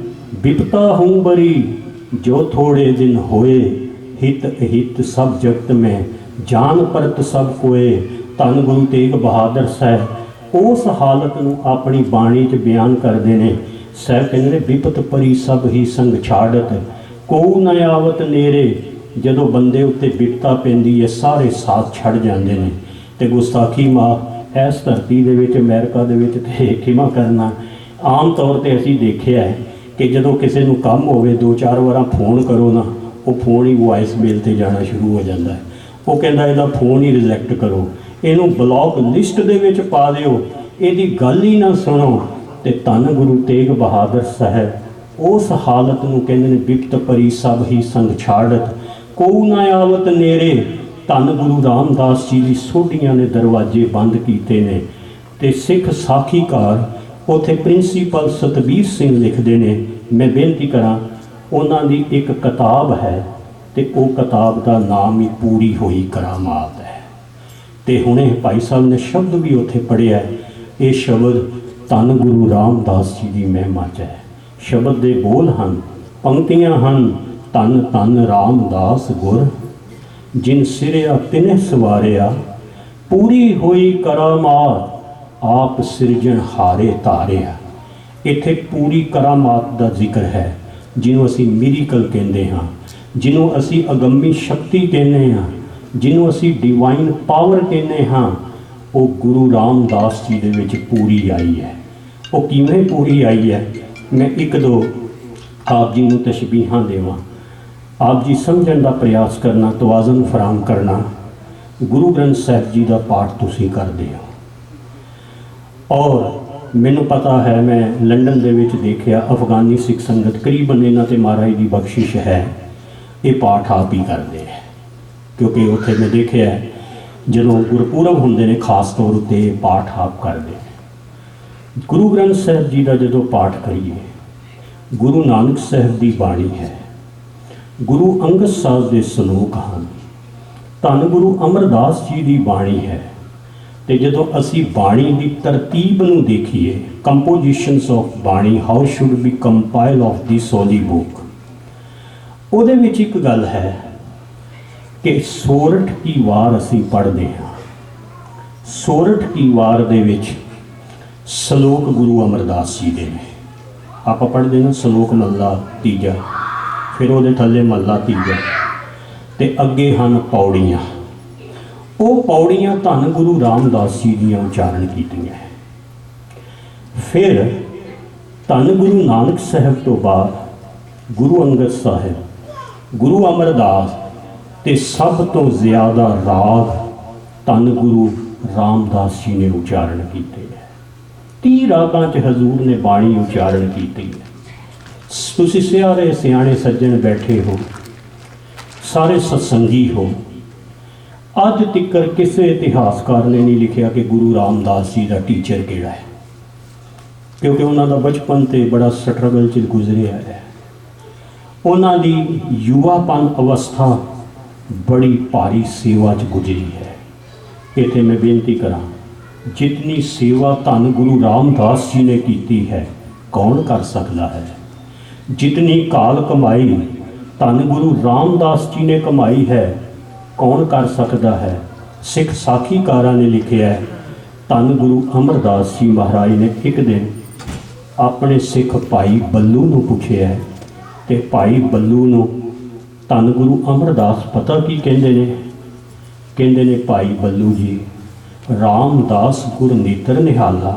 ਬਿਪਤਾ ਹੂੰ ਬਰੀ ਜੋ ਥੋੜੇ ਦਿਨ ਹੋਏ, ਹਿਤ ਅਹਿਤ ਸਭ ਜਗਤ ਮੈਂ ਜਾਨ ਪਰਤ ਸਭ ਕੋਏ। ਧੰਨ ਗੁਰੂ ਤੇਗ ਬਹਾਦਰ ਸਾਹਿਬ ਉਸ ਹਾਲਤ ਨੂੰ ਆਪਣੀ ਬਾਣੀ 'ਚ ਬਿਆਨ ਕਰਦੇ ਨੇ। ਸਾਹਿਬ ਕਹਿੰਦੇ ਨੇ, ਬਿਪਤ ਪਰੀ ਸਭ ਹੀ ਸੰਗ ਛਾੜਤ ਕੋ ਨ ਆਵਤ ਨੇਰੇ। ਜਦੋਂ ਬੰਦੇ ਉੱਤੇ ਬਿਪਤਾ ਪੈਂਦੀ ਹੈ ਸਾਰੇ ਸਾਥ ਛੱਡ ਜਾਂਦੇ ਨੇ। ਤੇ ਗੁਸਤਾਖੀ ਮਾਫ ਇਸ ਧਰਤੀ ਦੇ ਵਿੱਚ, ਅਮਰੀਕਾ ਦੇ ਵਿੱਚ ਤੇ ਖਿਮਾ ਕਰਨਾ, ਆਮ ਤੌਰ ਤੇ ਅਸੀਂ ਦੇਖਿਆ ਹੈ ਕਿ ਜਦੋਂ ਕਿਸੇ ਨੂੰ ਕੰਮ ਹੋਵੇ 2-4 ਵਾਰਾਂ ਫੋਨ ਕਰੋ ਨਾ, ਉਹ ਫੋਨ ਹੀ ਵੌਇਸ ਮੇਲ ਤੇ ਜਾਣਾ ਸ਼ੁਰੂ ਹੋ ਜਾਂਦਾ ਹੈ। ਉਹ ਕਹਿੰਦਾ ਇਹਦਾ ਫੋਨ ਹੀ ਰਿਜੈਕਟ ਕਰੋ, ਇਹਨੂੰ ਬਲੌਕ ਲਿਸਟ ਦੇ ਵਿੱਚ ਪਾ ਦਿਓ, ਇਹਦੀ ਗੱਲ ਹੀ ਨਾ ਸੁਣੋ। ਤੇ ਧੰਨ ਗੁਰੂ ਤੇਗ ਬਹਾਦਰ ਸਾਹਿਬ ਉਸ ਹਾਲਤ ਨੂੰ ਕਹਿੰਦੇ ਨੇ, ਬਿਪਤ ਪਰੀ ਸਭ ਹੀ ਸੰਗ ਛਾੜਤ ਕੋ ਨਾ ਆਵਤ ਨੇਰੇ। ਧੰਨ ਗੁਰੂ ਰਾਮਦਾਸ ਜੀ ਦੀ ਸੋਢੀਆਂ ਨੇ ਦਰਵਾਜ਼ੇ ਬੰਦ ਕੀਤੇ ਨੇ। ਤੇ ਸਿੱਖ ਸਾਖੀਕਾਰ ਉੱਥੇ ਪ੍ਰਿੰਸੀਪਲ ਸਤਬੀਰ ਸਿੰਘ ਲਿਖਦੇ ਨੇ, ਮੈਂ ਬੇਨਤੀ ਕਰਾਂ, ਉਹਨਾਂ ਦੀ ਇੱਕ ਕਿਤਾਬ ਹੈ ਤੇ ਉਹ ਕਿਤਾਬ ਦਾ ਨਾਮ ਹੀ ਪੂਰੀ ਹੋਈ ਕਰਾਮਾਤ ਹੈ। ਤੇ ਹੁਣੇ ਭਾਈ ਸਾਹਿਬ ਨੇ ਸ਼ਬਦ ਵੀ ਉੱਥੇ ਪੜ੍ਹਿਆ। ਇਹ ਸ਼ਬਦ ਧੰਨ ਗੁਰੂ ਰਾਮਦਾਸ ਜੀ ਦੀ ਮਹਿਮਾ 'ਚ ਹੈ। ਸ਼ਬਦ ਦੇ ਬੋਲ ਹਨ, ਪੰਕਤੀਆਂ ਹਨ, ਧੰਨ ਧੰਨ ਰਾਮਦਾਸ ਗੁਰ ਜਿਨ ਸਿਰਿਆ ਤਿਨਹਿ ਸਵਾਰਿਆ, ਪੂਰੀ ਹੋਈ ਕਰਾਮਾਤ ਆਪ ਸਿਰਜਣ ਹਾਰੇ ਧਾਰਿਆ। ਇੱਥੇ ਪੂਰੀ ਕਰਾਮਾਤ ਦਾ ਜ਼ਿਕਰ ਹੈ, ਜਿਹਨੂੰ ਅਸੀਂ ਮਿਰੀਕਲ ਕਹਿੰਦੇ ਹਾਂ, ਜਿਹਨੂੰ ਅਸੀਂ ਅਗੰਮੀ ਸ਼ਕਤੀ ਕਹਿੰਦੇ ਹਾਂ, ਜਿਹਨੂੰ ਅਸੀਂ ਡਿਵਾਈਨ ਪਾਵਰ ਕਹਿੰਦੇ ਹਾਂ। ਉਹ ਗੁਰੂ ਰਾਮਦਾਸ ਜੀ ਦੇ ਵਿੱਚ ਪੂਰੀ ਆਈ ਹੈ। ਉਹ ਕਿਵੇਂ ਪੂਰੀ ਆਈ ਹੈ, ਮੈਂ ਇੱਕ ਦੋ ਆਪ ਜੀ ਨੂੰ ਤਸ਼ਬੀਹਾਂ ਦੇਵਾਂ, ਆਪ ਜੀ ਸਮਝਣ ਦਾ ਪ੍ਰਯਾਸ ਕਰਨਾ, ਤਵਾਜ਼ਨ ਫਰਾਹਮ ਕਰਨਾ। ਗੁਰੂ ਗ੍ਰੰਥ ਸਾਹਿਬ ਜੀ ਦਾ ਪਾਠ ਤੁਸੀਂ ਕਰਦੇ ਹੋ ਔਰ ਮੈਨੂੰ ਪਤਾ ਹੈ, ਮੈਂ ਲੰਡਨ ਦੇ ਵਿੱਚ ਦੇਖਿਆ ਅਫਗਾਨੀ ਸਿੱਖ ਸੰਗਤ ਕਰੀਬਨ ਇਹਨਾਂ ਤੇ ਮਹਾਰਾਜ ਦੀ ਬਖਸ਼ਿਸ਼ ਹੈ, ਇਹ ਪਾਠ ਆਪ ਹੀ ਕਰਦੇ ਹੈ। ਕਿਉਂਕਿ ਉੱਥੇ ਮੈਂ ਦੇਖਿਆ ਜਦੋਂ ਗੁਰਪੁਰਬ ਹੁੰਦੇ ਨੇ ਖਾਸ ਤੌਰ ਉੱਤੇ ਇਹ ਪਾਠ ਆਪ ਕਰਦੇ ਨੇ। ਗੁਰੂ ਗ੍ਰੰਥ ਸਾਹਿਬ ਜੀ ਦਾ ਜਦੋਂ ਪਾਠ ਕਰੀਏ गुरु नानक साहब की बाणी है, गुरु अंगद साहब के सलोक हैं, धन गुरु अमरदास जी की बाणी है। तो जो असी बाणी की तरतीब नूं देखिए, compositions of Bani, how should be compile of the sole book, उहदे विच एक गल है कि सोरठ की वार असी पढ़ते हैं। सोरठ की वार दे विच सलोक गुरु अमरदास जी दे ने, आप पढ़ते ना सलोक महला तीजा, फिर वो थले महला तीजा, ते अगे हैं पौड़ियाँ। वो पौड़ियाँ धन गुरु रामदास जी दियां उचारण कीतियां है। फिर धन गुरु नानक साहब तो बाद गुरु अंगद साहब, गुरु अमरदास ते सब तो ज़्यादा राग धन गुरु रामदास जी ने उचारण किए हैं। 30 रागां च हजूर ने बाणी उचारण की है। तुसीं सारे सियाणे सज्जन बैठे हो, सारे सत्संगी हो, अज तिकर किसी इतिहासकार ने नहीं लिखा कि गुरु रामदास जी का टीचर किहड़ा है, क्योंकि उन्होंने बचपन तो बड़ा स्ट्रगल च गुजरिया है। उन्होंने युवापन अवस्था बड़ी भारी सेवा च गुजरी है। इत्थे मैं बेनती करा, जितनी सेवा धन गुरु रामदास जी ने की है कौन कर सकता है। जितनी काल कमाई धन गुरु रामदास जी ने कमाई है कौन कर सकता है। सिख साखीकारा ने लिखा है, धन गुरु अमरदास जी महाराज ने एक दिन अपने सिख भाई बल्लू नूं पूछया है, ते भाई बल्लू नूं धन गुरु अमरदास पता की कहंदे ने, कहंदे ने भाई बल्लू जी, रामदास गुर नेत्र निहाला,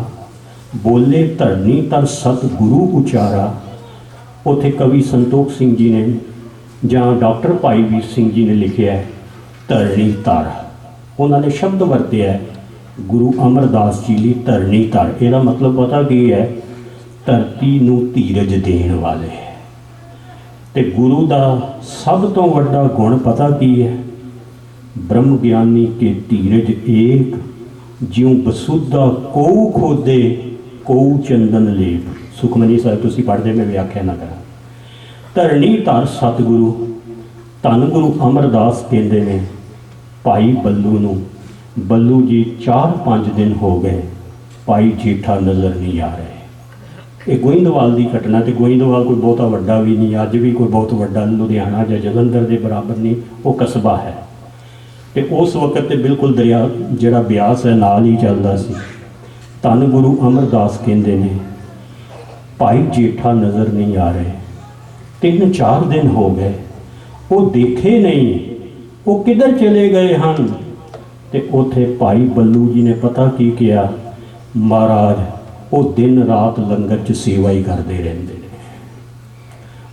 बोले धरनी तर सतगुरु उचारा। उत्थे कवि संतोख सिंह जी ने जहाँ डॉक्टर भाई वीर सिंह जी ने लिखा है धरणी तर, उन्होंने शब्द वरत्या है गुरु अमरदास जी लिए धरणी तर। इसका मतलब पता की है, धरती नूं धीरज देण वाले। ते गुरु का सब तो वड्डा गुण पता की है, ब्रह्म ज्ञानी के धीरज एक, ज्यों बसुदा कोऊ खोदे कोऊ चंदन लेप। सुखमनी साहब तुसीं पढ़दे, मैं व्याख्या ना करा। धरणी धर सतगुरु धन गुरु अमरदास कहते ने भाई बल्लू नूं, बल्लू जी 4-5 दिन हो गए भाई जेठा नज़र नहीं आ रहे। ये गोइंदवाल की घटना, तो गोइंदवाल कोई बहुता वड्डा भी नहीं, अज भी कोई बहुत वड्डा लुधियाना या जलंधर के बराबर नहीं, वो कस्बा है। तो उस वक्त तो बिल्कुल दरिया जिहड़ा ब्यास है नाल ही चलदा सी। धन गुरु अमरदास कहते ने भाई जेठा नज़र नहीं आ रहे, 3-4 दिन हो गए, वो देखे नहीं, वो किधर चले गए हैं। तो उथे भाई बल्लू जी ने पता की किया, महाराज वो दिन रात लंगर च सेवा ही करते रहते हैं,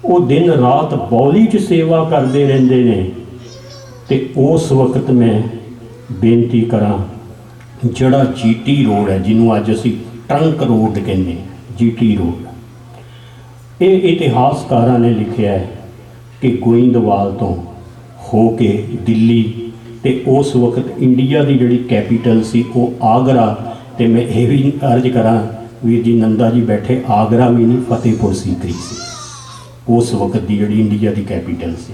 वो दिन रात बौली च सेवा करते रहते हैं। तो उस वक्त मैं बेनती करा, जड़ा जीटी रोड है जिन्हों अज असी ट्रंक रोड कहने, जीटी रोड, ये इतिहासकारा ने लिखा है कि गोइंदवाल तो हो के दिल्ली, तो उस वक्त इंडिया की जिहड़ी कैपीटल सी वो आगरा। तो मैं ये भी अर्ज करा वीर जी नंदा जी बैठे, आगरा भी नहीं फतेहपुर सीकरी सी उस वक्त की जिहड़ी इंडिया की कैपीटल सी,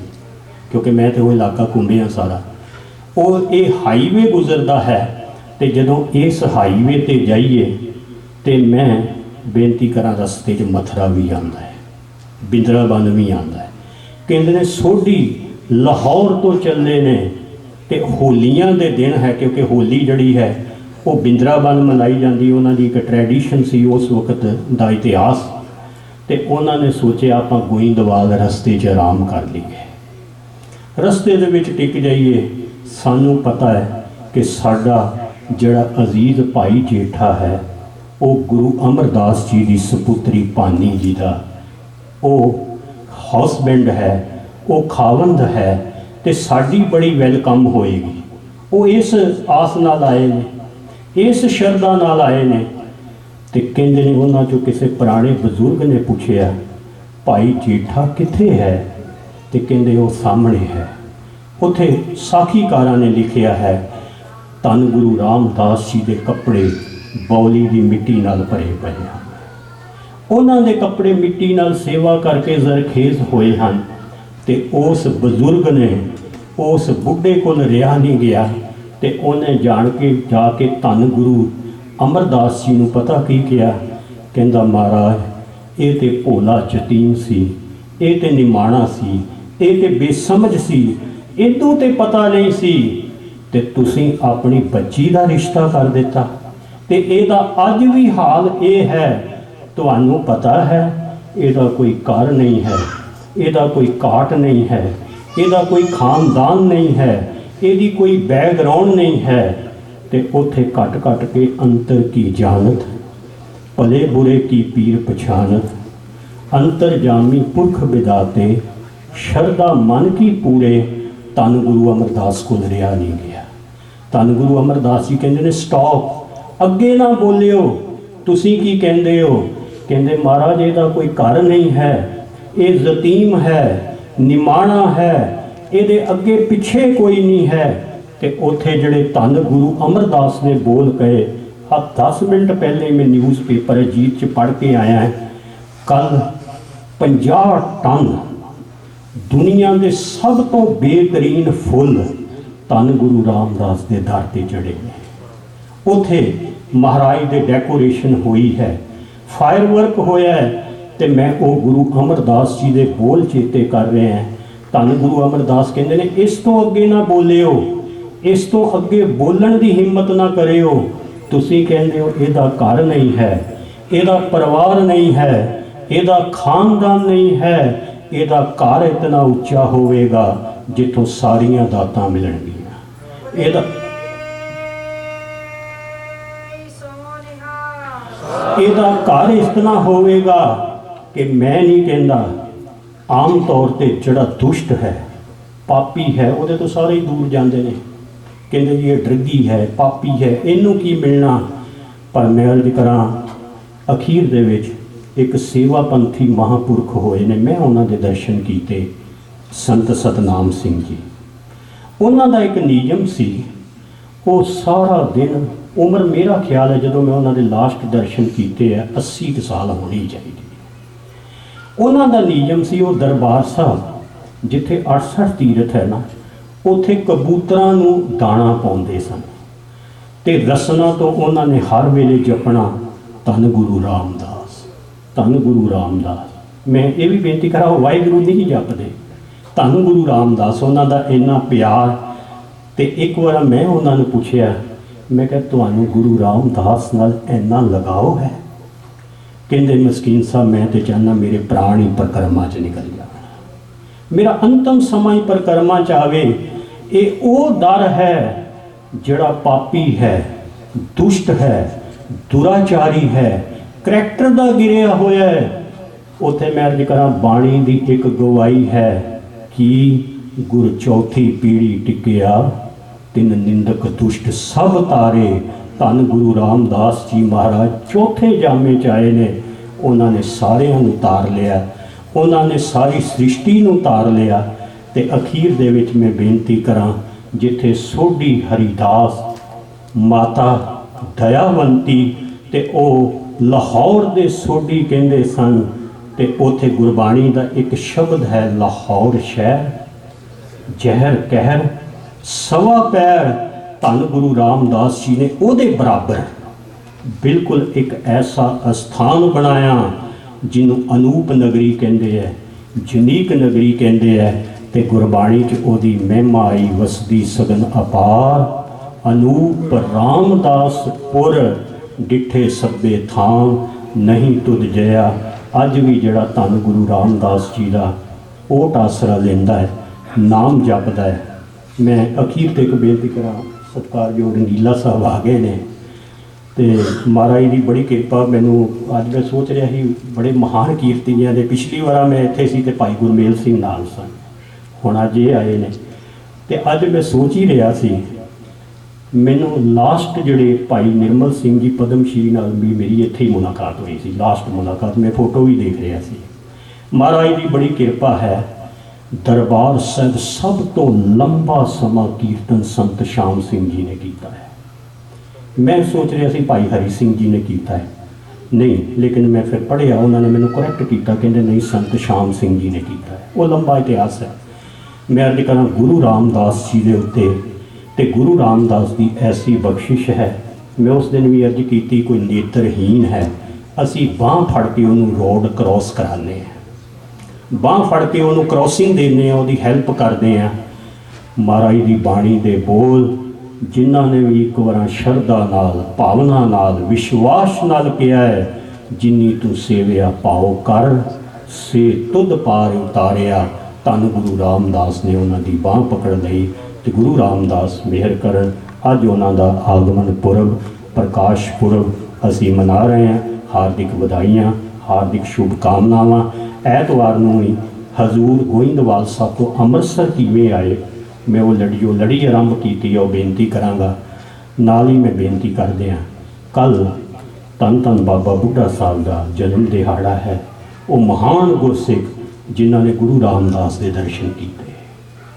क्योंकि मैं तो वो इलाका घूमिया सारा। और ये हाईवे गुजरता है, तो जदों इस हाईवे ते जाइए तो मैं बेनती करा रस्ते च मथुरा भी आता है, बिंद्राबन भी आता है। कहते ने सोढी लाहौर तो चलने ने, तो होलियां दे दिन है, क्योंकि होली जड़ी है वो बिंद्राबन मनाई जाती, उन्होंने एक ट्रैडिशन सी उस वक्त का इतिहास। तो उन्होंने सोचा आप गोइंदवाल रस्ते च आराम कर लीए, रस्ते दे विच टिक जाइए। सानू पता है कि साडा जड़ा अजीज भाई जेठा है वो गुरु अमरदास जी की सपुत्री पानी जी का वो हसबैंड है, वो खावंद है, तो साड़ी बड़ी वेलकम होएगी। वो इस आस नाल आए ने, इस शरदा नाल आए ने। तो कहते ने उन्होंने चो किसी पुराने बजुर्ग ने पूछया भाई जेठा कित्थे है, तो कहते वो सामने है। उथे साखीकारा ने लिखा है धन गुरु रामदास जी के कपड़े बौली की मिट्टी नाल भरे पे हैं। ਉਹਨਾਂ ਦੇ ਕੱਪੜੇ ਮਿੱਟੀ ਨਾਲ ਸੇਵਾ ਕਰਕੇ ਜ਼ਰਖੇਜ਼ ਹੋਏ ਹਨ। ਤੇ ਉਸ ਬਜ਼ੁਰਗ ਨੇ ਉਸ ਬੁੱਢੇ ਕੋਲ ਰਿਹਾ ਨਹੀਂ ਗਿਆ ਤੇ ਉਹਨੇ ਜਾਣ ਕੇ ਜਾ ਕੇ ਧੰਨ ਗੁਰੂ ਅਮਰਦਾਸ ਜੀ ਨੂੰ ਪਤਾ ਕੀ ਕਿਹਾ। ਕਹਿੰਦਾ ਮਹਾਰਾਜ ਇਹ ਤੇ ਭੋਲਾ ਯਤੀਮ ਸੀ, ਇਹ ਤੇ ਨਿਮਾਣਾ ਸੀ, ਇਹ ਤੇ ਬੇਸਮਝ ਸੀ, ਇਹਨੂੰ ਤੇ ਪਤਾ ਨਹੀਂ ਸੀ ਤੇ ਤੁਸੀਂ ਆਪਣੀ ਬੱਚੀ ਦਾ ਰਿਸ਼ਤਾ ਕਰ ਦਿੱਤਾ ਤੇ ਇਹਦਾ ਅੱਜ ਵੀ ਹਾਲ ਇਹ ਹੈ। ਤੁਹਾਨੂੰ ਪਤਾ ਹੈ ਇਹਦਾ ਕੋਈ ਘਰ ਨਹੀਂ ਹੈ, ਇਹਦਾ ਕੋਈ ਕਾਟ ਨਹੀਂ ਹੈ, ਇਹਦਾ ਕੋਈ ਖਾਨਦਾਨ ਨਹੀਂ ਹੈ, ਇਹਦੀ ਕੋਈ ਬੈਕਗਰਾਉਂਡ ਨਹੀਂ ਹੈ। ਤੇ ਉੱਥੇ ਘਟ ਘਟ ਕੇ ਅੰਤਰ ਕੀ ਜਾਣਤ, ਭਲੇ ਬੁਰੇ ਕੀ ਪੀਰ ਪਛਾਨਤ, ਅੰਤਰ ਜਾਮੀ ਪੁਰਖ ਵਿਦਾਤੇ, ਸ਼ਰਧਾ ਮਨ ਕੀ ਪੂਰੇ। ਧੰਨ ਗੁਰੂ ਅਮਰਦਾਸ ਕੋਲ ਰਿਹਾ ਨਹੀਂ ਗਿਆ। ਧੰਨ ਗੁਰੂ ਅਮਰਦਾਸ ਜੀ ਕਹਿੰਦੇ ਨੇ ਸਟਾਪ, ਅੱਗੇ ਨਾ ਬੋਲਿਓ, ਤੁਸੀਂ ਕੀ ਕਹਿੰਦੇ ਹੋ? ਕਹਿੰਦੇ ਮਹਾਰਾਜ ਇਹਦਾ ਕੋਈ ਘਰ ਨਹੀਂ ਹੈ, ਇਹ ਯਤੀਮ ਹੈ, ਨਿਮਾਣਾ ਹੈ, ਇਹਦੇ ਅੱਗੇ ਪਿੱਛੇ ਕੋਈ ਨਹੀਂ ਹੈ। ਤੇ ਉੱਥੇ ਜਿਹੜੇ ਧੰਨ ਗੁਰੂ ਅਮਰਦਾਸ ਨੇ ਬੋਲ ਕਹੇ, ਆ 10 ਮਿੰਟ ਪਹਿਲੇ ਮੈਂ ਨਿਊਜ਼ਪੇਪਰ ਅਜੀਤ 'ਚ ਪੜ੍ਹ ਕੇ ਆਇਆ ਹੈ, ਕੱਲ 50 ਟਨ ਦੁਨੀਆ ਦੇ ਸਭ ਤੋਂ ਬੇਹਤਰੀਨ ਫੁੱਲ ਧੰਨ ਗੁਰੂ ਰਾਮਦਾਸ ਦੇ ਦਰ ਤੇ ਚੜ੍ਹੇ ਨੇ। ਉੱਥੇ ਮਹਾਰਾਜ ਦੇ ਡੈਕੋਰੇਸ਼ਨ ਹੋਈ ਹੈ, ਫਾਇਰ ਵਰਕ ਹੋਇਆ ਹੈ ਤੇ ਮੈਂ ਉਹ ਗੁਰੂ ਅਮਰਦਾਸ ਜੀ ਦੇ ਬੋਲ ਚੇਤੇ ਕਰ ਰਿਹਾ ਹਾਂ। ਧੰਨ ਗੁਰੂ ਅਮਰਦਾਸ ਕਹਿੰਦੇ ਨੇ ਇਸ ਤੋਂ ਅੱਗੇ ਨਾ ਬੋਲਿਓ, ਇਸ ਤੋਂ ਅੱਗੇ ਬੋਲਣ ਦੀ ਹਿੰਮਤ ਨਾ ਕਰਿਓ। ਤੁਸੀਂ ਕਹਿੰਦੇ ਹੋ ਇਹਦਾ ਘਰ ਨਹੀਂ ਹੈ, ਇਹਦਾ ਪਰਿਵਾਰ ਨਹੀਂ ਹੈ, ਇਹਦਾ ਖਾਨਦਾਨ ਨਹੀਂ ਹੈ, ਇਹਦਾ ਘਰ ਇਤਨਾ ਉੱਚਾ ਹੋਵੇਗਾ ਜਿੱਥੋਂ ਸਾਰੀਆਂ ਦਾਤਾਂ ਮਿਲਣਗੀਆਂ। ਇਹਦਾ ਘਰ ਇਸ ਤਰ੍ਹਾਂ ਹੋਵੇਗਾ ਕਿ ਮੈਂ ਨਹੀਂ ਕਹਿੰਦਾ, ਆਮ ਤੌਰ ਤੇ ਜਿਹੜਾ ਦੁਸ਼ਟ ਹੈ, ਪਾਪੀ ਹੈ, ਉਹਦੇ ਤੋਂ ਸਾਰੇ ਹੀ ਦੂਰ ਜਾਂਦੇ ਨੇ। ਕਹਿੰਦੇ ਜੀ ਇਹ ਡਰੱਗੀ ਹੈ, ਪਾਪੀ ਹੈ, ਇਹਨੂੰ ਕੀ ਮਿਲਣਾ। ਪਰ ਮੈਂ ਅਰਜ਼ ਕਰਾਂ, ਅਖੀਰ ਦੇ ਵਿੱਚ ਇੱਕ ਸੇਵਾ ਪੰਥੀ ਮਹਾਂਪੁਰਖ ਹੋਏ ਨੇ, ਮੈਂ ਉਹਨਾਂ ਦੇ ਦਰਸ਼ਨ ਕੀਤੇ, ਸੰਤ ਸਤਨਾਮ ਸਿੰਘ ਜੀ। ਉਹਨਾਂ ਦਾ ਇੱਕ ਨਿਯਮ ਸੀ, ਉਹ ਸਾਰਾ ਦਿਨ, ਉਮਰ ਮੇਰਾ ਖਿਆਲ ਹੈ ਜਦੋਂ ਮੈਂ ਉਹਨਾਂ ਦੇ ਲਾਸਟ ਦਰਸ਼ਨ ਕੀਤੇ ਆ 80 ਕੁ ਸਾਲ ਹੋਣੀ ਚਾਹੀਦੀ। ਉਹਨਾਂ ਦਾ ਨਿਯਮ ਸੀ, ਉਹ ਦਰਬਾਰ ਸਾਹਿਬ ਜਿੱਥੇ 68 ਤੀਰਥ ਹੈ ਨਾ, ਉੱਥੇ ਕਬੂਤਰਾਂ ਨੂੰ ਦਾਣਾ ਪਾਉਂਦੇ ਸਨ ਤੇ ਰਸਨਾ ਤੋਂ ਉਹਨਾਂ ਨੇ ਹਰ ਵੇਲੇ ਜਪਣਾ ਧੰਨ ਗੁਰੂ ਰਾਮਦਾਸ, ਧੰਨ ਗੁਰੂ ਰਾਮਦਾਸ। ਮੈਂ ਇਹ ਵੀ ਬੇਨਤੀ ਕਰਾਂ, ਉਹ ਵਾਹਿਗੁਰੂ ਨਹੀਂ ਜਪਦੇ, ਧੰਨ ਗੁਰੂ ਰਾਮਦਾਸ। ਉਹਨਾਂ ਦਾ ਇੰਨਾ ਪਿਆਰ। ਤੇ ਇੱਕ ਵਾਰ ਮੈਂ ਉਹਨਾਂ ਨੂੰ ਪੁੱਛਿਆ, ਮੈਂ ਕਿਹਾ ਤੁਹਾਨੂੰ ਗੁਰੂ ਰਾਮਦਾਸ ਨਾਲ ਇੰਨਾ ਲਗਾਓ ਹੈ? ਕਹਿੰਦੇ ਮਸਕੀਨ ਸਾਹਿਬ ਮੈਂ ਤੇ ਚਾਹੁੰਦਾ ਮੇਰੇ ਪ੍ਰਾਣ ਹੀ ਪਰਕਰਮਾਂ 'ਚ ਨਿਕਲ ਜਾਣ, ਮੇਰਾ ਅੰਤਮ ਸਮਾਂ ਹੀ ਪਰਕਰਮਾਂ 'ਚ ਆਵੇ। ਇਹ ਉਹ ਦਰ ਹੈ ਜਿਹੜਾ ਪਾਪੀ ਹੈ, ਦੁਸ਼ਟ ਹੈ, ਦੁਰਾਚਾਰੀ ਹੈ, ਕਰੈਕਟਰ ਦਾ ਗਿਰਿਆ ਹੋਇਆ ਹੈ। ਉੱਥੇ ਮੈਂ ਅਰਜ਼ ਕਰਾਂ, ਬਾਣੀ ਦੀ ਇੱਕ ਗਵਾਹੀ ਹੈ ਕਿ ਗੁਰ ਚੌਥੀ ਪੀੜੀ ਟਿਕਿਆ, ਤਿੰਨ ਨਿੰਦਕ ਦੁਸ਼ਟ ਸਭ ਤਾਰੇ। ਧੰਨ ਗੁਰੂ ਰਾਮਦਾਸ ਜੀ ਮਹਾਰਾਜ ਚੌਥੇ ਜਾਮੇ 'ਚ ਆਏ ਨੇ, ਉਹਨਾਂ ਨੇ ਸਾਰਿਆਂ ਨੂੰ ਤਾਰ ਲਿਆ, ਉਹਨਾਂ ਨੇ ਸਾਰੀ ਸ੍ਰਿਸ਼ਟੀ ਨੂੰ ਤਾਰ ਲਿਆ। ਤੇ ਅਖੀਰ ਦੇ ਵਿੱਚ ਮੈਂ ਬੇਨਤੀ ਕਰਾਂ, ਜਿੱਥੇ ਸੋਢੀ ਹਰੀਦਾਸ, ਮਾਤਾ ਦਇਆਵੰਤੀ ਤੇ ਉਹ ਲਾਹੌਰ ਦੇ ਸੋਢੀ ਕਹਿੰਦੇ ਸਨ, ਤੇ ਉੱਥੇ ਗੁਰਬਾਣੀ ਦਾ ਇੱਕ ਸ਼ਬਦ ਹੈ, ਲਾਹੌਰ ਸ਼ਹਿਰ ਜ਼ਹਿਰ ਕਹਿਰ ਸਵਾ ਪੈਰ। ਧੰਨ ਗੁਰੂ ਰਾਮਦਾਸ ਜੀ ਨੇ ਉਹਦੇ ਬਰਾਬਰ ਬਿਲਕੁਲ ਇੱਕ ਐਸਾ ਅਸਥਾਨ ਬਣਾਇਆ ਜਿਹਨੂੰ ਅਨੂਪ ਨਗਰੀ ਕਹਿੰਦੇ ਹੈ, ਜਨੀਕ ਨਗਰੀ ਕਹਿੰਦੇ ਹੈ। ਤੇ ਗੁਰਬਾਣੀ 'ਚ ਉਹਦੀ ਮਹਿਮਾ ਆਈ, ਵਸਦੀ ਸਗਨ ਅਪਾਰ ਅਨੂਪ ਰਾਮਦਾਸਪੁਰ, ਡਿੱਠੇ ਸੱਬੇ ਥਾਂ ਨਹੀਂ ਤੁਧ ਜਇਆ। ਅੱਜ ਵੀ ਜਿਹੜਾ ਧੰਨ ਗੁਰੂ ਰਾਮਦਾਸ ਜੀ ਦਾ ਓਟ ਆਸਰਾ ਲੈਂਦਾ ਹੈ, ਨਾਮ ਜਪਦਾ ਹੈ। ਮੈਂ ਅਖੀਰ ਤੇ ਇੱਕ ਬੇਨਤੀ ਕਰਾਂ, ਸਤਿਕਾਰਯੋਗ ਰੰਗੀਲਾ ਸਾਹਿਬ ਆ ਗਏ ਨੇ ਤੇ ਮਹਾਰਾਜ ਦੀ ਬੜੀ ਕਿਰਪਾ। ਮੈਨੂੰ ਅੱਜ ਮੈਂ ਸੋਚ ਰਿਹਾ ਸੀ, ਬੜੇ ਮਹਾਨ ਕੀਰਤੀਆਂ ਦੇ ਪਿਛਲੀ ਵਾਰ ਮੈਂ ਇੱਥੇ ਸੀ ਤੇ ਭਾਈ ਗੁਰਮੇਲ ਸਿੰਘ ਨਾਲ ਸਨ, ਹੁਣ ਅੱਜ ਇਹ ਆਏ ਨੇ। ਤੇ ਅੱਜ ਮੈਂ ਸੋਚ ਹੀ ਰਿਹਾ ਸੀ, ਮੈਨੂੰ ਲਾਸਟ ਜਿਹੜੇ ਭਾਈ ਨਿਰਮਲ ਸਿੰਘ ਜੀ ਪਦਮ ਸ਼੍ਰੀ ਨਾਲ ਵੀ ਮੇਰੀ ਇੱਥੇ ਹੀ ਮੁਲਾਕਾਤ ਹੋਈ ਸੀ, ਲਾਸਟ ਮੁਲਾਕਾਤ। ਮੈਂ ਫੋਟੋ ਵੀ ਦੇਖ ਰਿਹਾ ਸੀ। ਮਹਾਰਾਜ ਦੀ ਬੜੀ ਕਿਰਪਾ ਹੈ, ਦਰਬਾਰ ਸਾਹਿਬ ਸਭ ਤੋਂ ਲੰਬਾ ਸਮਾਂ ਕੀਰਤਨ ਸੰਤ ਸ਼ਾਮ ਸਿੰਘ ਜੀ ਨੇ ਕੀਤਾ ਹੈ। ਮੈਂ ਸੋਚ ਰਿਹਾ ਸੀ ਭਾਈ ਹਰੀ ਸਿੰਘ ਜੀ ਨੇ ਕੀਤਾ ਹੈ, नहीं, लेकिन मैं फिर पढ़िया, उन्होंने मैंने करैक्ट किया, कहते नहीं संत शाम सिंह जी ने किया है। वो लंबा इतिहास है। मैं अर्ज करा गुरु रामदास जी के उत्ते ते गुरु रामदास की ऐसी बख्शिश है। मैं उस दिन भी अर्ज की, कोई नेत्रहीन है, असी बाँह फड़ के उन्होंने रोड क्रॉस कराने हैं, बाँह फड़ के उन्होंने क्रॉसिंग देने, वो हैल्प करते हैं। महाराज की बाणी के बोल जिन्हों ने भी एक बार शरधा नाल, भावना नाल, विश्वास नाल किया है, जिन्नी तू सेविया पाओ कर से तुद पार उतारिया। धन गुरु रामदास ने उन्होंने बाँह पकड़ ली तो गुरु रामदास मेहर करन अज उन्हों आगमन पुरब, प्रकाश पुरब असी मना रहे हैं। हार्दिक बधाइयाँ, हार्दिक शुभकामनावां। ऐतवार नूं ही हजूर गोइंदवाल साहब तो अमृतसर किवें आए, मैं वो लड़ी आरंभ की, वो बेनती कराँगा। नाल ही मैं बेनती करदे हाँ, कल धन धन बाबा बुढ़ा साहब का जन्म दिहाड़ा है। वो महान गुरसिख जिन्हों ने गुरु रामदास के दर्शन किए,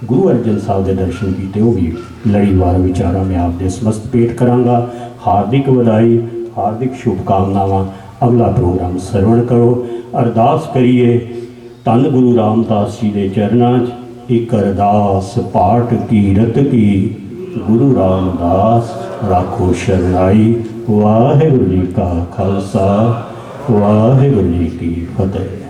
गुरु अर्जन साहब के दर्शन किए, वो भी लड़ीवार विचारा मैं आपके समस्त पेट कराँगा। हार्दिक बधाई, हार्दिक शुभकामनावां। अगला प्रोग्राम सरवण करो। अरदास करिए धन गुरु रामदास जी के चरणों च। एक अरदास पाठ कीरत की, गुरु रामदास राखो शरणाई। वाहिगुरू जी का खालसा, वाहिगुरू जी की फतेह।